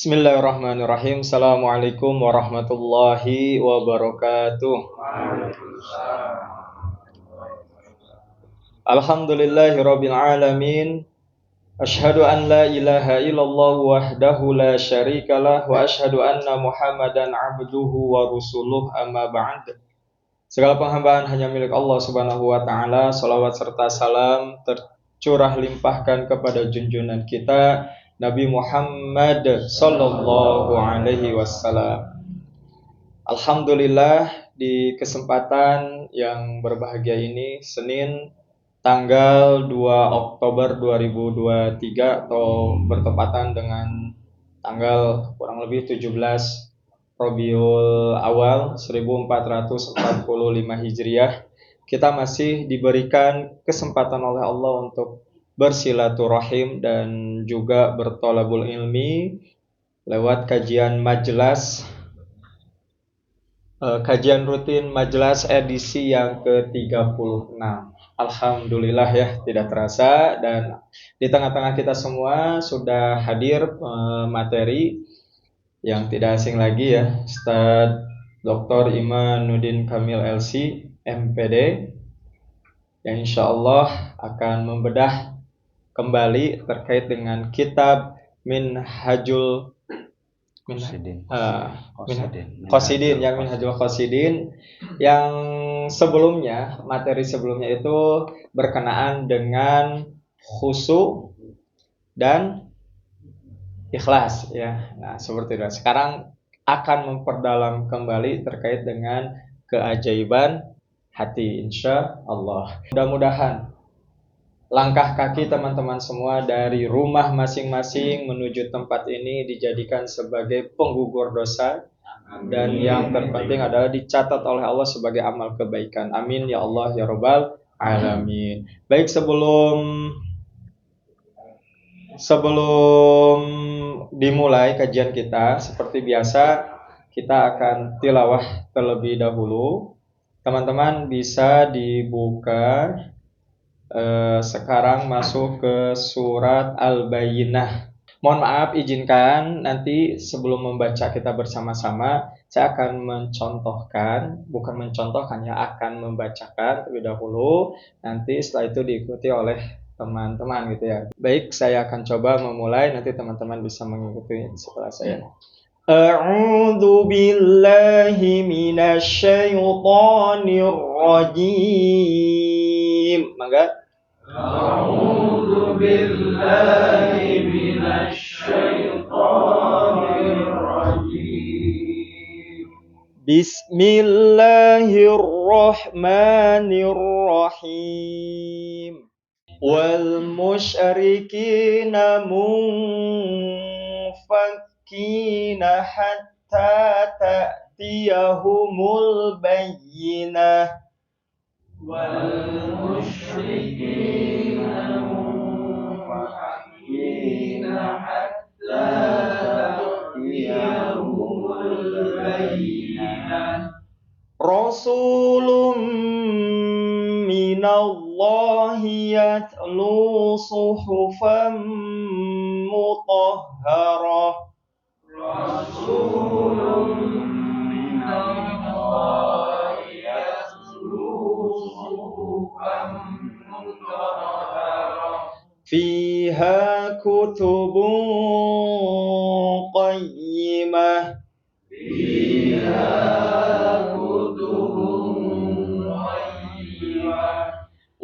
Bismillahirrahmanirrahim. Assalamualaikum warahmatullahi wabarakatuh. Alhamdulillahirabbil alamin. Asyhadu an la ilaha illallah wahdahu la syarikalah wa asyhadu anna Muhammadan abduhu wa rasuluh amma ba'd. Segala penghambaan hanya milik Allah Subhanahu wa taala. Salawat serta salam tercurah limpahkan kepada junjungan kita Nabi Muhammad sallallahu alaihi wasallam. Alhamdulillah, di kesempatan yang berbahagia ini, Senin tanggal 2 Oktober 2023 atau bertepatan dengan tanggal kurang lebih 17 Rabiul Awal 1445 Hijriah, kita masih diberikan kesempatan oleh Allah untuk bersilaturahim dan juga bertolabul ilmi lewat kajian rutin majelis edisi yang ke-36. Alhamdulillah ya, tidak terasa, dan di tengah-tengah kita semua sudah hadir materi yang tidak asing lagi ya, Ustaz Dr. Imanuddin Kamil LC MPD, yang insyaallah akan membedah kembali terkait dengan kitab Minhajul Qasidin yang sebelumnya, materi sebelumnya itu berkenaan dengan khusyuk dan ikhlas ya. Nah, seperti itu. Sekarang akan memperdalam kembali terkait dengan keajaiban hati, insya Allah. Mudah-mudahan langkah kaki teman-teman semua dari rumah masing-masing menuju tempat ini dijadikan sebagai penggugur dosa, dan yang terpenting adalah dicatat oleh Allah sebagai amal kebaikan. Amin ya Allah ya Rabbal alamin. Baik, sebelum dimulai kajian kita, seperti biasa kita akan tilawah terlebih dahulu. Teman-teman bisa dibuka sekarang masuk ke surat Al-Bayyinah. Mohon maaf, izinkan nanti sebelum membaca kita bersama-sama, saya akan akan membacakan terlebih dahulu. Nanti setelah itu diikuti oleh teman-teman gitu ya. Baik, saya akan coba memulai, nanti teman-teman bisa mengikuti setelah saya. A'udzu billahi minasyaitonir rajim. Mangga. A'udzu billahi minasyaitonir rajim. Bismillahirrahmanirrahim. Wal musyrikina munfakkina hatta ta'tiyahumul bayyinah. Wal musyrikina munfakkina hatta ta'tiyahumul bayyinah. Rasulun minallahi yatlu suhufan mutahharah. Rasulun minallahi yatlu suhufan mutahharah. Fiha kutubun qayyimah.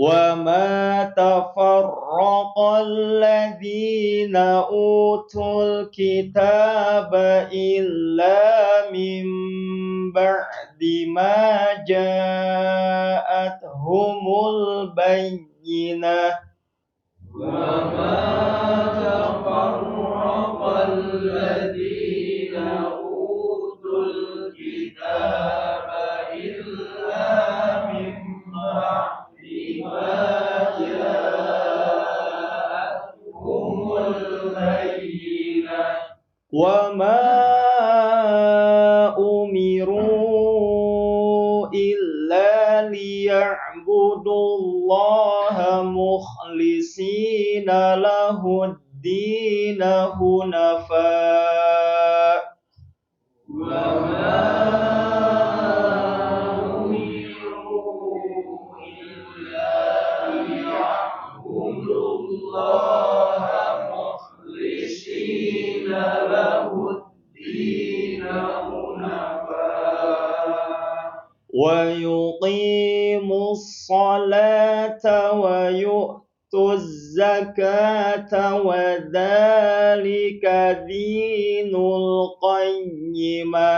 وَمَا تَفَرَّقَ الَّذِينَ أُوتُوا الْكِتَابَ إِلَّا مِنْ بَعْدِ مَا جَاءَتْهُمُ الْبَيِّنَةُ. وَمَا تَفَرَّقَ الَّذِينَ أُوتُوا الْكِتَابَ إِلَّا مِنْ بَعْدِ مَا جَاءَتْهُمُ الْبَيِّنَةُ. وَمَا أُمِرُوا إِلَّا لِيَعْبُدُوا اللَّهَ مُخْلِصِينَ لَهُ الدِّينَ حُنَفَاءَ ويقيم الصلاة ويؤت الزكاة وذلك دين القيمة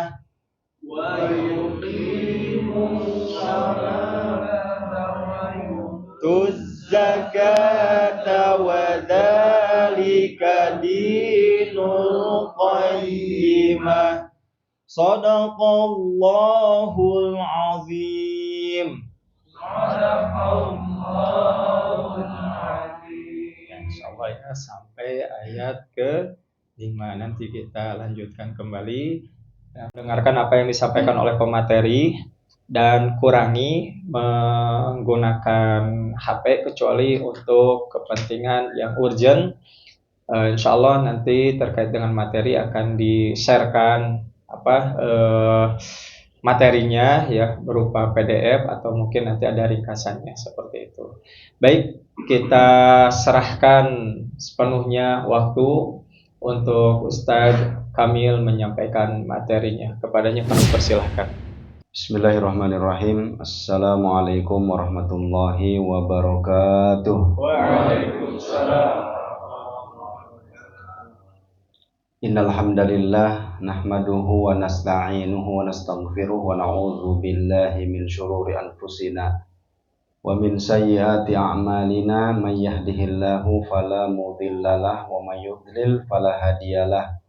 ويقيم الصلاة ويؤت الزكاة وذلك دين القيمة صدق الله العظيم. Insyaallah ya sampai ayat ke-5 nanti kita lanjutkan kembali. Dengarkan apa yang disampaikan oleh pemateri dan kurangi menggunakan HP kecuali untuk kepentingan yang urgent. Insyaallah nanti terkait dengan materi akan di-sharekan materinya ya berupa PDF atau mungkin nanti ada ringkasannya seperti itu. Baik, kita serahkan sepenuhnya waktu untuk Ustadz Kamil menyampaikan materinya. Kepadanya kami persilahkan. Bismillahirrahmanirrahim. Assalamualaikum warahmatullahi wabarakatuh. Waalaikumsalam. Innal hamdalillah nahmaduhu wa nasta'inuhu wa nastaghfiruh wa na'udzu billahi min syururi anfusina wa min sayyiati a'malina may yahdihillahu fala mudhillalah wa may yudlil fala hadiyalah.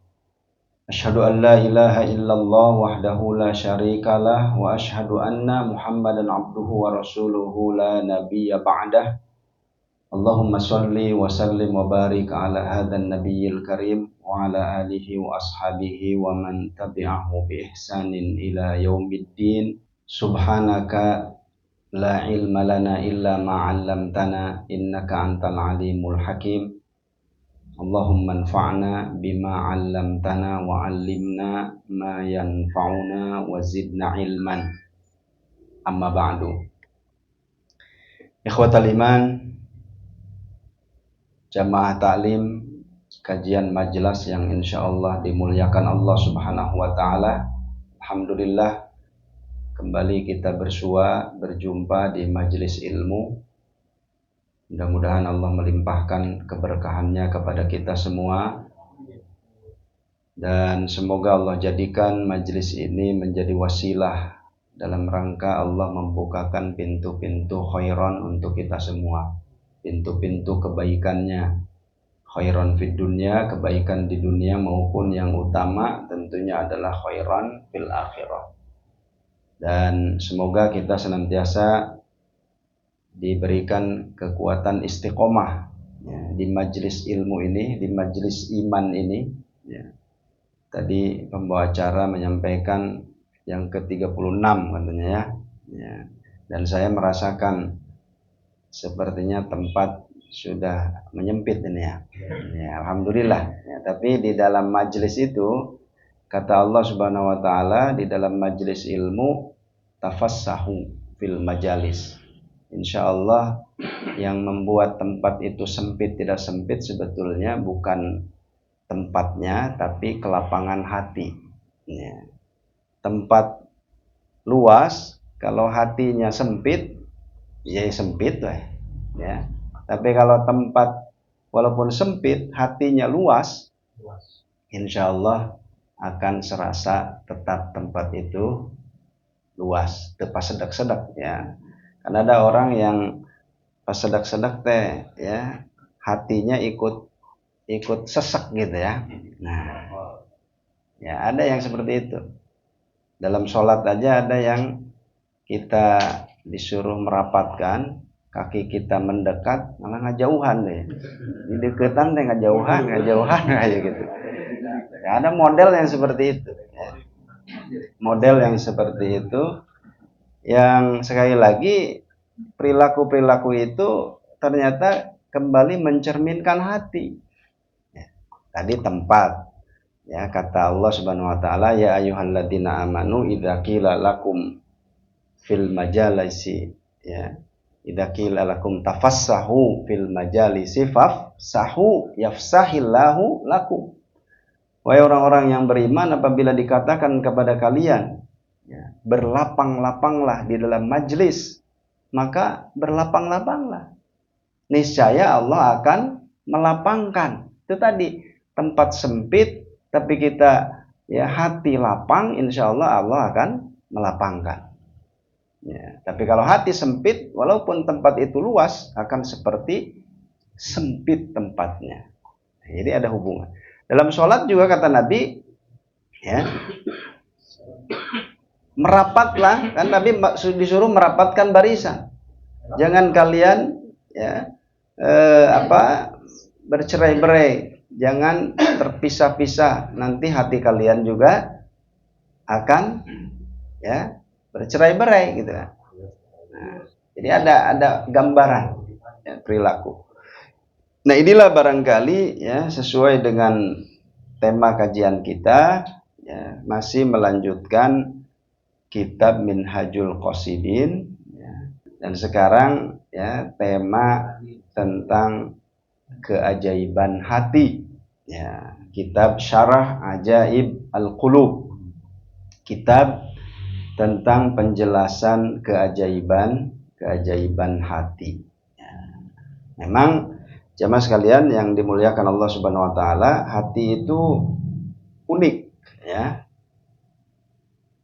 Asyhadu an la ilaha illallah wahdahu la syarikalah wa asyhadu anna Muhammadan abduhu wa rasuluhu la nabiyya ba'dah. Allahumma shalli wa sallim wa barik ala hadzal nabiyil karim wa ala alihi wa ashabihi wa man tabi'ahu bi ihsanin ila yaumiddin. Subhanaka la ilma lana illa ma 'allamtana innaka antal alimul hakim. Allahumma anfa'na bima 'allamtana wa 'allimna ma yanfa'una wa zidna ilman. Amma ba'du. Ikhwatal iman, jamaah taklim, kajian majelis yang insyaallah dimuliakan Allah Subhanahu wa taala. Alhamdulillah kembali kita berjumpa di majelis ilmu. Mudah-mudahan Allah melimpahkan keberkahannya kepada kita semua. Dan semoga Allah jadikan majelis ini menjadi wasilah dalam rangka Allah membukakan pintu-pintu khairan untuk kita semua. Pintu-pintu kebaikannya, khairan fid dunya, kebaikan di dunia maupun yang utama tentunya adalah khairan fil akhirah. Dan semoga kita senantiasa diberikan kekuatan istiqomah ya, di majelis ilmu ini, di majelis iman ini ya. Tadi pembawa acara menyampaikan yang ke-36 katanya ya. Dan saya merasakan sepertinya tempat sudah menyempit ini ya. Alhamdulillah ya, tapi di dalam majelis itu kata Allah Subhanahu wa taala, di dalam majelis ilmu tafassahu fil majalis. Insyaallah yang membuat tempat itu sempit tidak sempit sebetulnya bukan tempatnya tapi kelapangan hati ya. Tempat luas kalau hatinya sempit ya sempit lah ya. Tapi kalau tempat walaupun sempit hatinya luas, insyaallah akan serasa tetap tempat itu luas, tepas sedak-sedak ya. Karena ada orang yang pas sedak-sedak teh ya hatinya ikut sesek gitu ya. Nah, ya ada yang seperti itu. Dalam sholat aja ada yang kita disuruh merapatkan, kaki kita mendekat malah ngajauhan deh. Di deketan deh ngajauhan aja gitu. Ya, ada model yang seperti itu. Ya. Model yang seperti itu yang sekali lagi perilaku-perilaku itu ternyata kembali mencerminkan hati. Ya. Tadi tempat. Ya, kata Allah Subhanahu wa taala, ya ayyuhalladzina amanu idza qila lakum fil majalisi ya. Idza qila lakum tafassahu fil majalisi fafsahu yafsahillahu lakum. Wahai orang-orang yang beriman, apabila dikatakan kepada kalian ya, berlapang-lapanglah di dalam majlis, maka berlapang-lapanglah. Niscaya Allah akan melapangkan. Itu tadi, tempat sempit tapi kita ya hati lapang, insya Allah Allah akan melapangkan. Ya, tapi kalau hati sempit, walaupun tempat itu luas, akan seperti sempit tempatnya. Jadi ada hubungan. Dalam sholat juga kata Nabi, ya, merapatlah, kan Nabi disuruh merapatkan barisan. Jangan kalian ya bercerai-berai, jangan terpisah-pisah. Nanti hati kalian juga akan ya bercerai-berai gitu kan. Nah, jadi ada gambaran ya, perilaku. Nah, inilah barangkali ya sesuai dengan tema kajian kita ya, masih melanjutkan kitab Minhajul Qasidin ya. Dan sekarang ya tema tentang keajaiban hati ya, kitab Syarah Ajaib Al-Qulub, kitab tentang penjelasan keajaiban hati ya. Memang jamaah sekalian yang dimuliakan Allah Subhanahu wa taala, hati itu unik ya.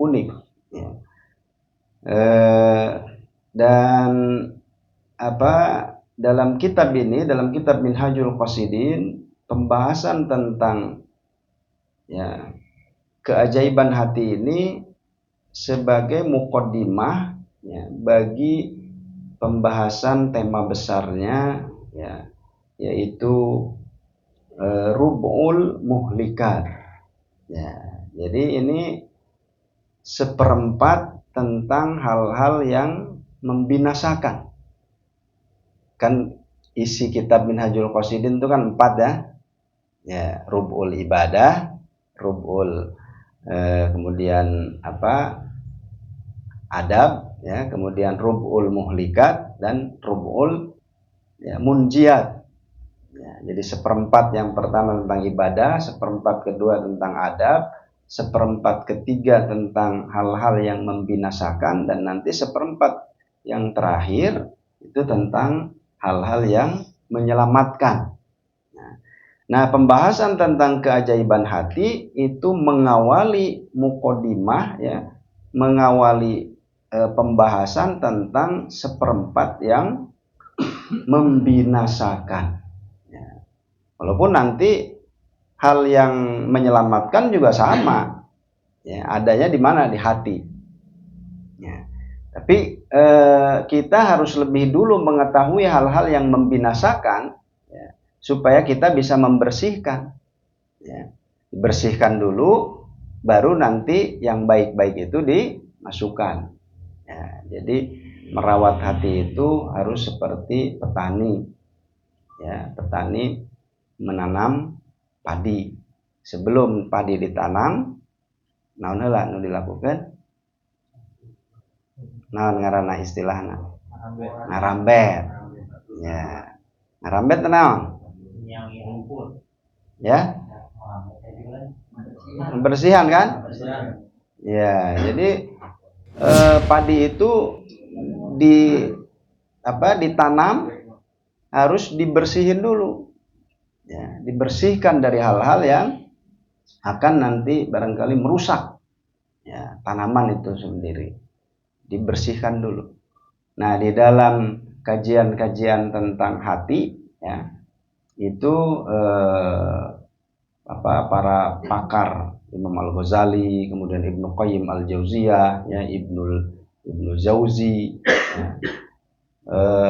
Unik ya. Dan dalam kitab ini, dalam kitab Minhajul Qasidin, pembahasan tentang ya keajaiban hati ini sebagai muqaddimah ya, bagi pembahasan tema besarnya ya, yaitu Rub'ul Muhlikat ya. Jadi ini seperempat tentang hal-hal yang membinasakan. Kan isi kitab Minhajul Qasidin itu kan 4 ya. Ya, Rub'ul Ibadah, Rub'ul kemudian adab ya, kemudian Rub'ul Muhlikat dan Rub'ul ya, Munjiat ya. Jadi seperempat yang pertama tentang ibadah, seperempat kedua tentang adab, seperempat ketiga tentang hal-hal yang membinasakan, dan nanti seperempat yang terakhir itu tentang hal-hal yang menyelamatkan. Nah, pembahasan tentang keajaiban hati itu mengawali muqaddimah ya, mengawali pembahasan tentang seperempat yang membinasakan. Ya. Walaupun nanti hal yang menyelamatkan juga sama, ya, adanya di mana? Di hati. Ya. Tapi kita harus lebih dulu mengetahui hal-hal yang membinasakan. Supaya kita bisa membersihkan ya. Dibersihkan dulu, baru nanti yang baik-baik itu dimasukkan ya. Jadi merawat hati itu harus seperti petani ya. Petani menanam padi, sebelum padi ditanam naon heula nu dilakukan, naon ngaranna istilahna, ngarambet ya. Ngarambet naon ya, pembersihan kan ya. Jadi padi itu ditanam harus dibersihin dulu ya, dibersihkan dari hal-hal yang akan nanti barangkali merusak ya, tanaman itu sendiri, dibersihkan dulu. Nah, di dalam kajian-kajian tentang hati ya, itu para pakar Imam Al-Ghazali, kemudian Ibnu Qayyim Al-Jauziyah ya, Ibnu Jauzi ya.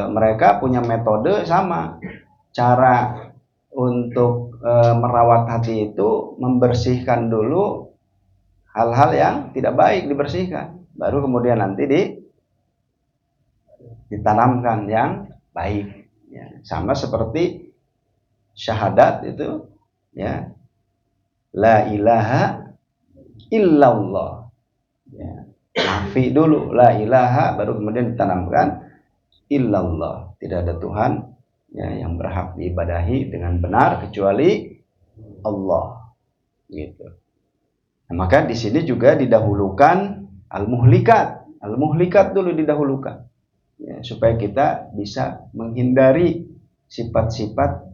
Mereka punya metode sama. Cara untuk merawat hati itu membersihkan dulu hal-hal yang tidak baik, dibersihkan, baru kemudian nanti ditanamkan yang baik ya. Sama seperti syahadat itu ya, la ilaha illallah ya. Nafi dulu la ilaha, baru kemudian ditanamkan illallah, tidak ada Tuhan ya, yang berhak diibadahi dengan benar kecuali Allah gitu. Nah, maka di sini juga didahulukan Al-muhlikat dulu didahulukan. Ya, supaya kita bisa menghindari sifat-sifat,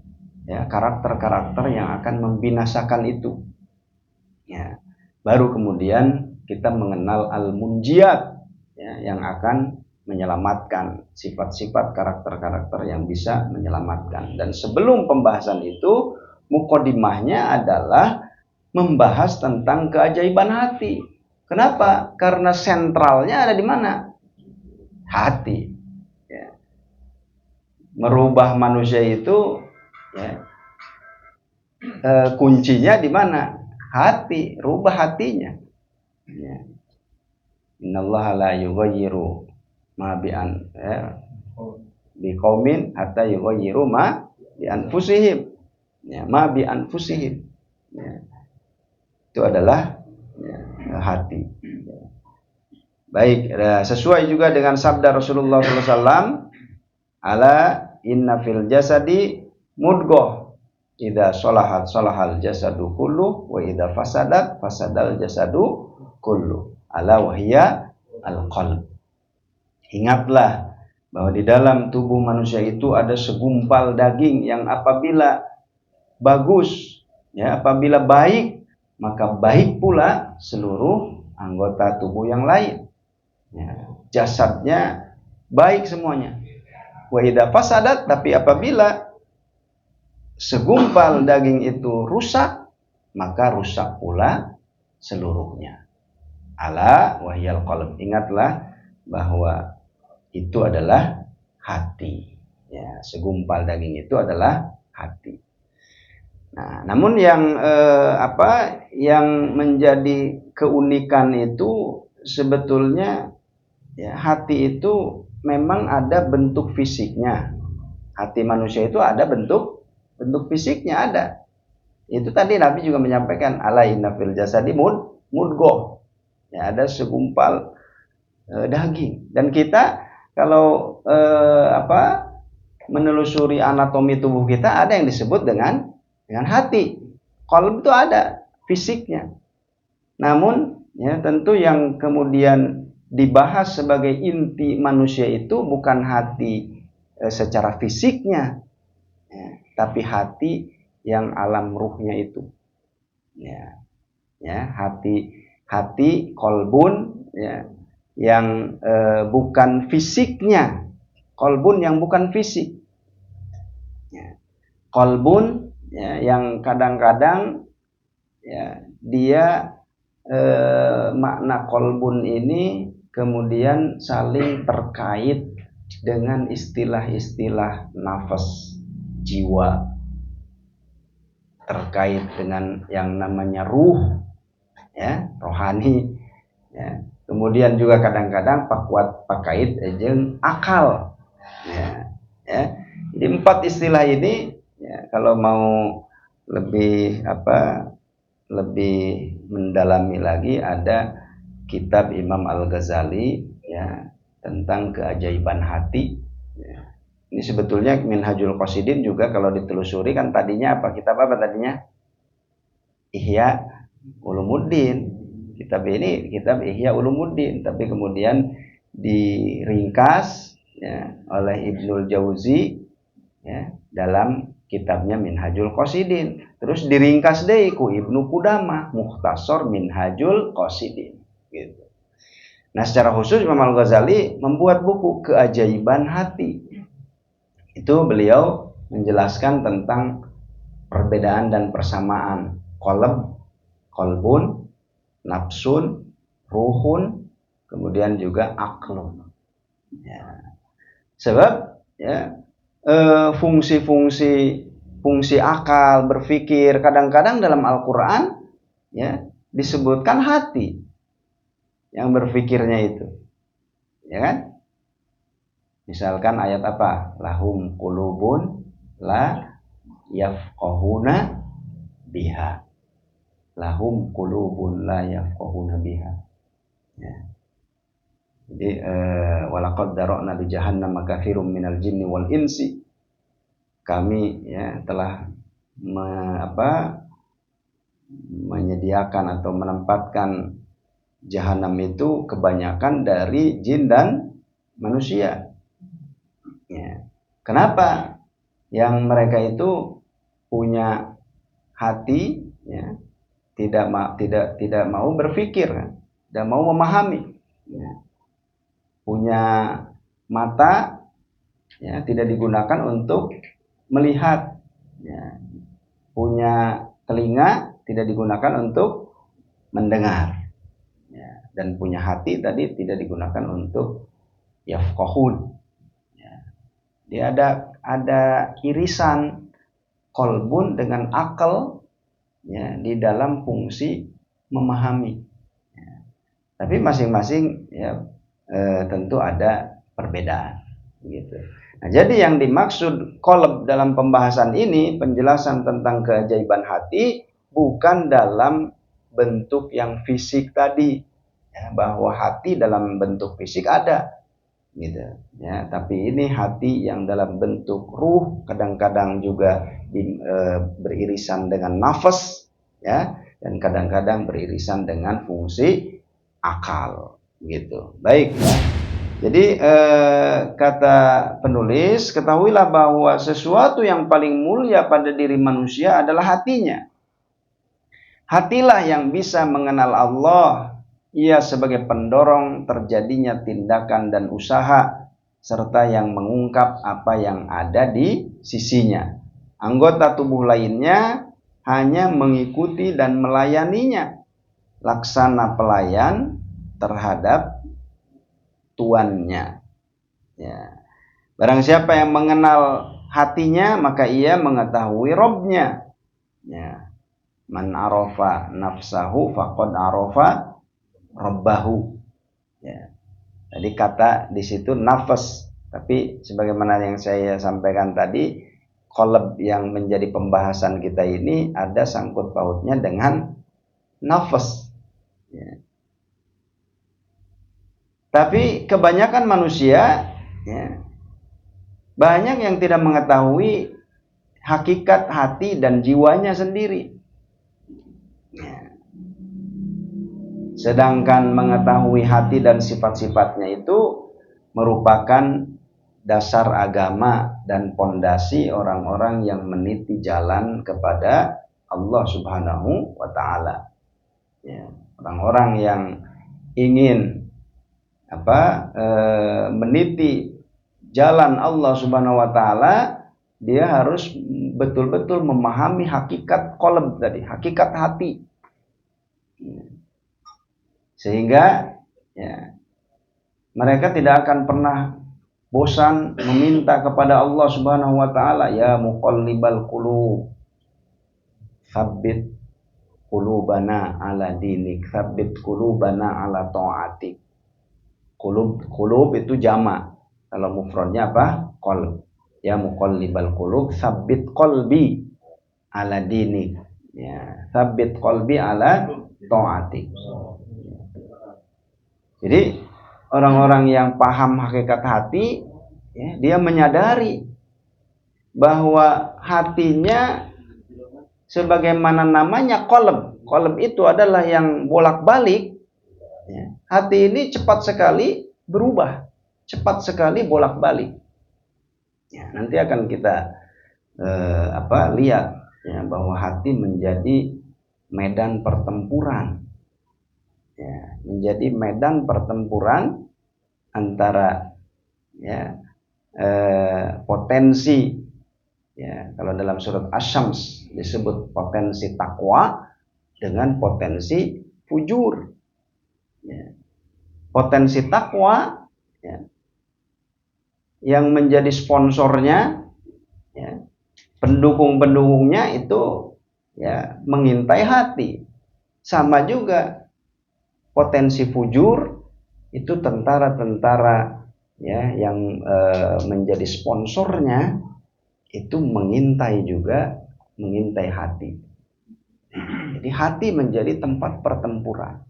ya, karakter-karakter yang akan membinasakan itu. Ya, baru kemudian kita mengenal al-munjiat, ya, yang akan menyelamatkan, sifat-sifat karakter-karakter yang bisa menyelamatkan. Dan sebelum pembahasan itu, muqaddimahnya adalah membahas tentang keajaiban hati. Kenapa? Karena sentralnya ada di mana? Hati. Ya. Merubah manusia itu, ya, kuncinya di mana? Hati. Rubah hatinya. Ya. Innallaha la yughayyiru ma biqaumin hatta yughayyiru ma bi anfusihim. Ya, ma bi anfusihim. Ya. Itu adalah, ya, hati. Ya. Baik, sesuai juga dengan sabda Rasulullah SAW, ala inna fil jasadi mudghah idza sholahat sholahal jasadu kullu wa idza fasadat fasadal jasadu kullu ala wahya al-qalb. Ingatlah bahwa di dalam tubuh manusia itu ada segumpal daging yang apabila bagus, ya, apabila baik, maka baik pula seluruh anggota tubuh yang lain. Ya, jasadnya baik semuanya. Wa idza fasadat, tapi apabila segumpal daging itu rusak, maka rusak pula seluruhnya. Ala wahyal qalb. Ingatlah bahwa itu adalah hati. Ya, segumpal daging itu adalah hati. Nah, namun yang yang menjadi keunikan itu sebetulnya, ya, hati itu memang ada bentuk fisiknya. Hati manusia itu ada bentuk fisiknya ada. Itu tadi Nabi juga menyampaikan ala inna fil jasadi mudghah. Ya, ada segumpal daging. Dan kita kalau menelusuri anatomi tubuh kita ada yang disebut dengan hati. Qalb itu ada fisiknya. Namun, ya, tentu yang kemudian dibahas sebagai inti manusia itu bukan hati secara fisiknya, ya, tapi hati yang alam ruhnya itu. Ya, ya, hati qalbun, ya, yang bukan fisiknya, qalbun yang bukan fisik. Ya. Qalbun, ya, yang kadang-kadang, ya, dia makna qalbun ini kemudian saling terkait dengan istilah-istilah nafas, jiwa, terkait dengan yang namanya ruh, ya, rohani, ya. Kemudian juga kadang-kadang pakait jeung akal, ya, ya. Jadi 4 istilah ini, ya, kalau mau lebih mendalami lagi ada kitab Imam Al-Ghazali, ya, tentang keajaiban hati. Ya. Ini sebetulnya Minhajul Qasidin juga kalau ditelusuri kan tadinya apa? Kitab apa tadinya? Ihya Ulumuddin. Kitab ini kitab Ihya Ulumuddin, tapi kemudian diringkas, ya, oleh Ibnul Jauzi, ya, dalam kitabnya Minhajul Qasidin. Terus diringkas deui ku Ibnu Qudamah, Mukhtasar Minhajul Qasidin, gitu. Nah, secara khusus Imam Al-Ghazali membuat buku Keajaiban Hati. Itu beliau menjelaskan tentang perbedaan dan persamaan qalbun, nafsun, ruhun, kemudian juga aklun. Ya. Sebab, ya, fungsi akal, berpikir, kadang-kadang dalam Al-Quran, ya, disebutkan hati yang berpikirnya itu, ya kan? Misalkan ayat apa? Lahum qulubun la yafqahuna biha. Lahum qulubun la yafqahuna biha. Ya. Jadi walaqad dara'na li jahannam katsirum minal jinni wal insi. Kami, ya, telah menyediakan atau menempatkan Jahanam itu kebanyakan dari jin dan manusia. Ya. Kenapa? Yang mereka itu punya hati, ya, tidak mau berpikir, tidak mau memahami, ya. Punya mata, ya, tidak digunakan untuk melihat, ya. Punya telinga tidak digunakan untuk mendengar, ya. Dan punya hati tadi tidak digunakan untuk yafqahun, ya. Dia ada irisan kolbun dengan akal, ya, di dalam fungsi memahami, ya. Tapi masing-masing, ya, tentu ada perbedaan, gitu. Nah, jadi yang dimaksud qalb dalam pembahasan ini, penjelasan tentang keajaiban hati, bukan dalam bentuk yang fisik tadi, ya, bahwa hati dalam bentuk fisik ada, gitu, ya. Tapi ini hati yang dalam bentuk ruh, kadang-kadang juga beririsan dengan nafas, ya, dan kadang-kadang beririsan dengan fungsi akal, gitu. Baik, ya. Jadi kata penulis, ketahuilah bahwa sesuatu yang paling mulia pada diri manusia adalah hatinya. Hatilah yang bisa mengenal Allah. Ia sebagai pendorong terjadinya tindakan dan usaha, serta yang mengungkap apa yang ada di sisinya. Anggota tubuh lainnya hanya mengikuti dan melayaninya. Laksana pelayan terhadap tuannya, ya. Barang siapa yang mengenal hatinya, maka ia mengetahui Robnya, ya. Man arafa nafsahu faqad arafa rabbahu, ya. Jadi kata di situ nafas, tapi sebagaimana yang saya sampaikan tadi, qalb yang menjadi pembahasan kita ini ada sangkut pautnya dengan nafas, ya. Tapi kebanyakan manusia, ya, banyak yang tidak mengetahui hakikat hati dan jiwanya sendiri, ya. Sedangkan mengetahui hati dan sifat-sifatnya itu merupakan dasar agama dan pondasi orang-orang yang meniti jalan kepada Allah Subhanahu wa Ta'ala, ya. Orang-orang yang ingin meniti jalan Allah Subhanahu wa Ta'ala, dia harus betul-betul memahami hakikat qalb tadi, hakikat hati, sehingga, ya, mereka tidak akan pernah bosan meminta kepada Allah Subhanahu wa Ta'ala, ya muqallibal qulub tsabbit qulubana ala dinik, tsabbit qulubana ala ta'atik. Qulub itu jamak. Kalau mufradnya apa? Qalb. Ya muqallibal qulub, tsabbit qalbi ala dinik. Ya, tsabbit qalbi ala ta'atik. Jadi orang-orang yang paham hakikat hati, ya, dia menyadari bahwa hatinya sebagaimana namanya qalb. Qalb itu adalah yang bolak-balik. Ya. Hati ini cepat sekali berubah, cepat sekali bolak-balik. Ya, nanti akan kita lihat, ya, bahwa hati menjadi medan pertempuran, ya, menjadi medan pertempuran antara, ya, potensi, ya, kalau dalam surat Asy-Syams disebut potensi takwa dengan potensi fujur. Ya. Potensi takwa, ya, yang menjadi sponsornya, ya, pendukung-pendukungnya itu, ya, mengintai hati. Sama juga potensi fujur itu tentara-tentara, ya, yang menjadi sponsornya itu mengintai hati. Jadi hati menjadi tempat pertempuran.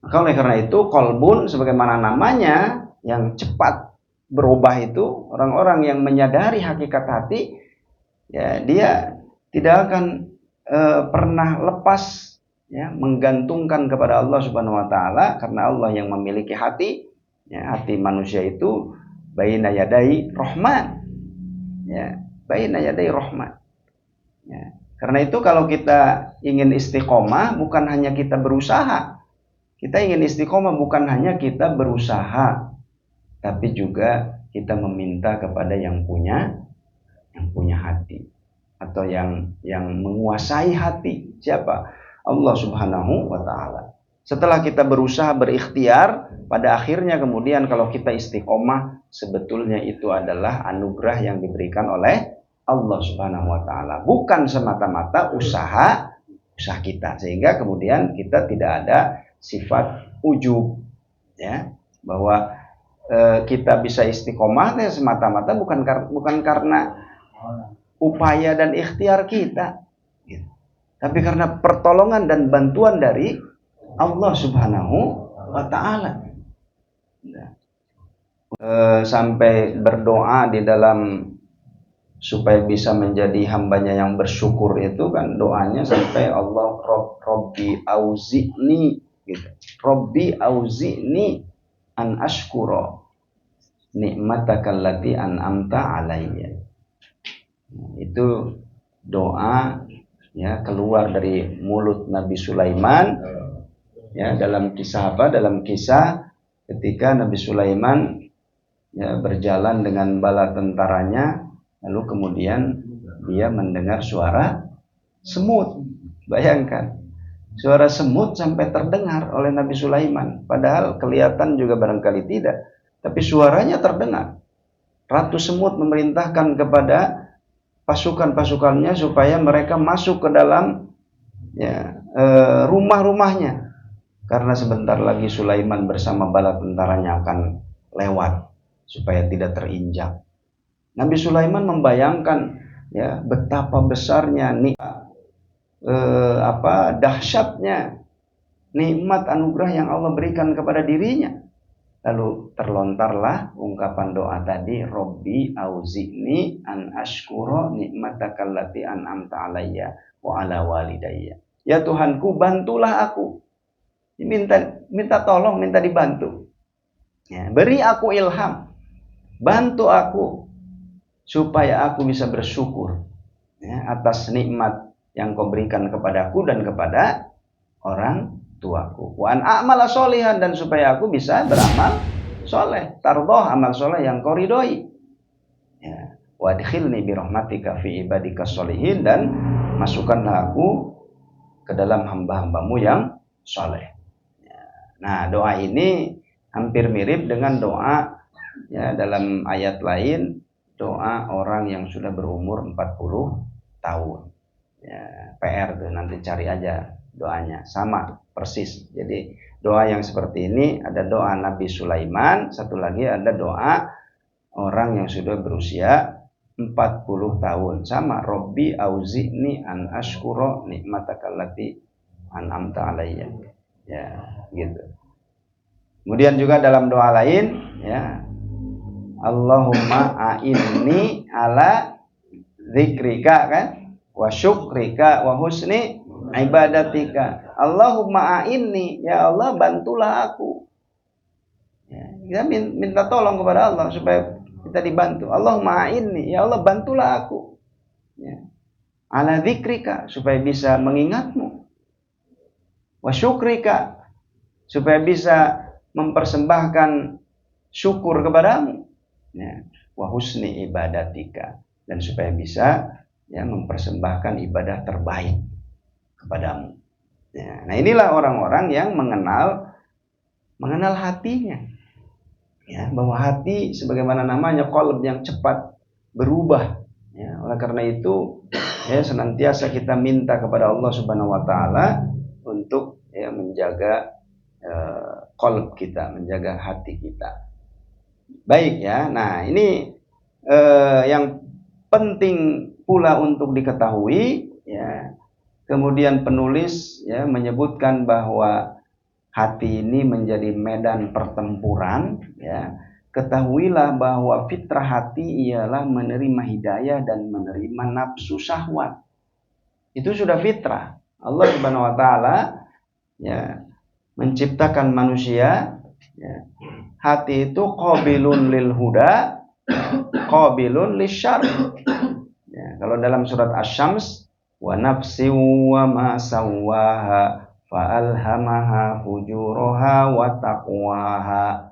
Maka oleh karena itu qalbun sebagaimana namanya yang cepat berubah itu, orang-orang yang menyadari hakikat hati, ya, dia tidak akan pernah lepas ya, menggantungkan kepada Allah Subhanahu wa taala, karena Allah yang memiliki hati. Ya, hati manusia itu baina yadai rahman. Ya, baina yadai rahman. Ya. Karena itu kalau kita ingin istiqomah bukan hanya kita berusaha. Kita ingin istiqomah bukan hanya kita berusaha, tapi juga kita meminta kepada yang punya hati, atau yang menguasai hati. Siapa? Allah Subhanahu wa taala. Setelah kita berusaha berikhtiar, pada akhirnya kemudian kalau kita istiqomah, sebetulnya itu adalah anugerah yang diberikan oleh Allah Subhanahu wa taala, bukan semata-mata usaha kita, sehingga kemudian kita tidak ada sifat ujub, ya, bahwa kita bisa istiqomah semata-mata bukan karena upaya dan ikhtiar kita, gitu. Tapi karena pertolongan dan bantuan dari Allah Subhanahu wa taala. Sampai berdoa di dalam supaya bisa menjadi hambanya yang bersyukur itu kan doanya sampai Allah Robbi auzi'ni gitu. Robbi auzi'ni an ashkura nikmatakal lati an'amta alayya. Itu doa, ya, keluar dari mulut Nabi Sulaiman, ya, dalam kisah ketika Nabi Sulaiman, ya, berjalan dengan bala tentaranya, lalu kemudian dia mendengar suara semut. Bayangkan, suara semut sampai terdengar oleh Nabi Sulaiman, padahal kelihatan juga barangkali tidak, tapi suaranya terdengar. Ratu semut memerintahkan kepada pasukan-pasukannya supaya mereka masuk ke dalam, ya, rumah-rumahnya, karena sebentar lagi Sulaiman bersama bala tentaranya akan lewat supaya tidak terinjak. Nabi Sulaiman membayangkan, ya, betapa besarnya dahsyatnya nikmat anugerah yang Allah berikan kepada dirinya. Lalu terlontarlah ungkapan doa tadi, Robbi auzi'ni an ashkura nikmatakal lati an'amta alayya wa ala walidayya. Ya Tuhanku, bantulah aku. Minta tolong, minta dibantu. Ya, beri aku ilham, bantu aku supaya aku bisa bersyukur, ya, atas nikmat yang Kau berikan kepadaku dan kepada orang tuaku. Wa an a'mala sholihan, dan supaya aku bisa beramal soleh. Tardoh, amal soleh yang Kau ridhoi. Ya. Wa adkhilni bi rahmatika fi ibadika sholihin, dan masukkanlah aku ke dalam hamba-hambamu yang soleh. Ya. Nah, doa ini hampir mirip dengan doa, ya, dalam ayat lain, doa orang yang sudah berumur 40 tahun. Ya, PR tuh, nanti cari aja doanya, sama persis. Jadi doa yang seperti ini, ada doa Nabi Sulaiman, satu lagi ada doa orang yang sudah berusia 40 tahun, sama, Robbi auzi'ni an ashkura nikmatakal lati an'amta alayya. Ya, gitu. Kemudian juga dalam doa lain, ya, Allahumma a'inni ala zikrika, kan, wa syukrika wa husni ibadatika. Allahumma a'inni, ya Allah, bantulah aku. Ya, kita minta tolong kepada Allah supaya kita dibantu. Allahumma a'inni, ya Allah, bantulah aku. Ya. Ala zikrika, supaya bisa mengingatmu. Wa syukrika, supaya bisa mempersembahkan syukur kepadamu. Ya. Wa husni ibadatika, dan supaya bisa, ya, mempersembahkan ibadah terbaik kepadamu. Ya, nah inilah orang-orang yang mengenal hatinya, ya, bahwa hati sebagaimana namanya qalb yang cepat berubah. Ya, oleh karena itu, ya, senantiasa kita minta kepada Allah Subhanahu wa taala untuk, ya, menjaga qalb kita, menjaga hati kita. Baik, ya. Nah, ini yang penting pula untuk diketahui, ya. Kemudian penulis, ya, menyebutkan bahwa hati ini menjadi medan pertempuran, ya. Ketahuilah bahwa fitrah hati ialah menerima hidayah dan menerima nafsu syahwat. Itu sudah fitrah. Allah Subhanahu wa taala ya, menciptakan manusia, ya. Hati itu qabilun lil huda, qabilun lisyarr. Ya, kalau dalam surat Asy-Syams, wa nafsi wa ma sawwaha fa alhamaha fujuraha wa taqwaha.